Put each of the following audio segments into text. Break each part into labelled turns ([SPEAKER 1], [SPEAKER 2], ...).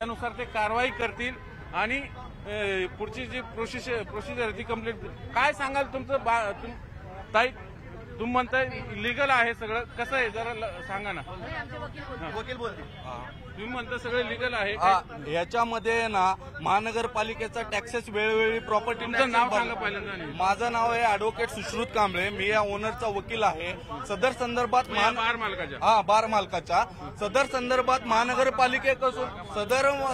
[SPEAKER 1] त्यानुसार ते कारवाई करतील आणि पुढची जी प्रोसिजर ती कंप्लीट. काय सांगाल तुमचं ताई? तुम्ही म्हणताय लिगल आहे सगळं, कसं आहे जरा सांगा ना.
[SPEAKER 2] वकील बोलते.
[SPEAKER 1] तुम्ही म्हणता सगळं लिगल आहे.
[SPEAKER 2] याच्यामध्ये ना महानगरपालिकेचा टॅक्सेस वेळोवेळी प्रॉपर्टी.
[SPEAKER 1] तुमचं नाव सांगा पहिल्यांदा.
[SPEAKER 2] माझं नाव आहे ॲडव्होकेट सुश्रुत कांबळे. मी या ओनरचा वकील आहे. सदर संदर्भात
[SPEAKER 1] बार मालकाच्या
[SPEAKER 2] बार मालकाच्या सदर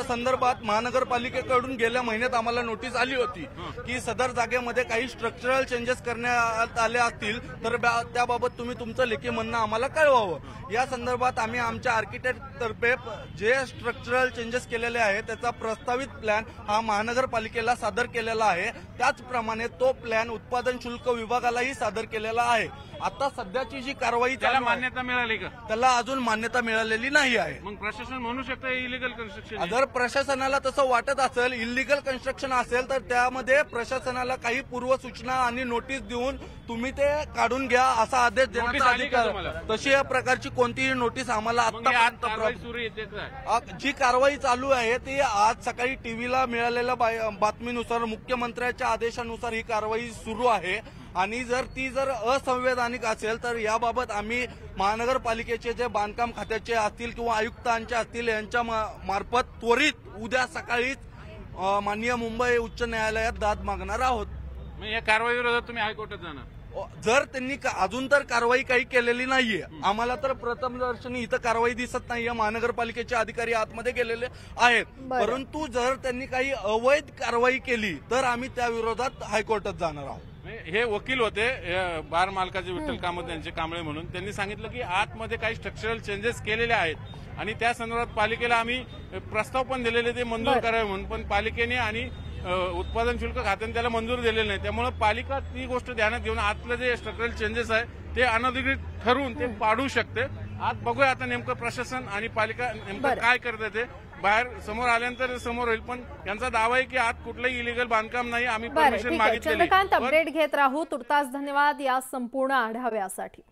[SPEAKER 2] संदर्भात महानगरपालिकेकडून गेल्या महिन्यात आम्हाला नोटीस आली होती की सदर जागेमध्ये काही स्ट्रक्चरल चेंजेस करण्यात आले असतील तर त्याबाबत तुम्ही तुमचं लेखी म्हणणं आम्हाला कळवावं. या संदर्भात आम्ही आमच्या आर्किटेक्ट तर्फे जे स्ट्रक्चरल चेंजेस केलेले आहेत त्याचा प्रस्तावित प्लॅन हा महानगरपालिकेला सादर केलेला आहे. त्याचप्रमाणे तो प्लॅन उत्पादन शुल्क विभागालाही सादर केलेला आहे. आता सध्याची जी कारवाई
[SPEAKER 1] त्याला मान्यता मिळाली का?
[SPEAKER 2] त्याला अजून मान्यता मिळालेली नाही आहे.
[SPEAKER 1] मग प्रशासन म्हणू शकतं इलिगल कन्स्ट्रक्शन.
[SPEAKER 2] जर प्रशासनाला तसं वाटत असेल इलिगल कन्स्ट्रक्शन असेल तर त्यामध्ये प्रशासनाला काही पूर्वसूचना आणि नोटीस देऊन तुम्ही ते काढून घ्या असा आदेश देण्याचा अधिकार. तशी या प्रकारची कोणतीही नोटीस आम्हाला जी कारवाई चालू आहे ती आज सकाळी टीव्हीला मिळालेल्या बातमीनुसार मुख्यमंत्र्यांच्या आदेशानुसार ही कारवाई सुरू आहे. आणि जर असंवैधानिक असेल तर याबाबत आम्ही महानगरपालिकेचे जे बांधकाम खात्याचे असतील किंवा आयुक्तांचे असतील यांच्या मार्फत त्वरित उद्या सकाळीच माननीय मुंबई उच्च न्यायालयात दाद मागणार आहोत.
[SPEAKER 1] या कारवाई विरोधात तुम्ही हायकोर्टात जाणार?
[SPEAKER 2] जर त्यांनी अजून तर कारवाई काही केलेली नाहीये. आम्हाला तर प्रथमदर्शनी इथं कारवाई दिसत नाहीये. महानगरपालिकेचे अधिकारी आतमध्ये गेलेले आहेत. परंतु जर त्यांनी काही अवैध कारवाई केली तर आम्ही त्या विरोधात हायकोर्टात जाणार आहोत.
[SPEAKER 1] हे वकील होते बार मालकाचे विठ्ठल कामत यांचे कांबळे म्हणून. त्यांनी सांगितलं की आतमध्ये काही स्ट्रक्चरल चेंजेस केलेले आहेत आणि त्या संदर्भात पालिकेला आम्ही प्रस्ताव पण दिलेले ते मंजूर करावे म्हणून, पण पालिकेने आणि उत्पादन शुल्क खात्याने त्याला मंजूर दिलेलं नाही. त्यामुळे पालिका ती गोष्ट ध्यानात घेऊन आतलं जे स्ट्रक्चरल चेंजेस आहे ते अनधिकृत ठरवून ते पाडू शकते. आज बघूया आता नेमकं प्रशासन आणि पालिका नेमकं काय करते ते. बाहेर समोर आल्यानंतर समोर होईल, पण यांचा दावा आहे की आत कुठलंही इलिगल बांधकाम नाही. आम्ही परमिशन मागितलेली.
[SPEAKER 3] चंद्रकांत, अपडेट घेत राहू. तुर्तास धन्यवाद या संपूर्ण आढाव्यासाठी.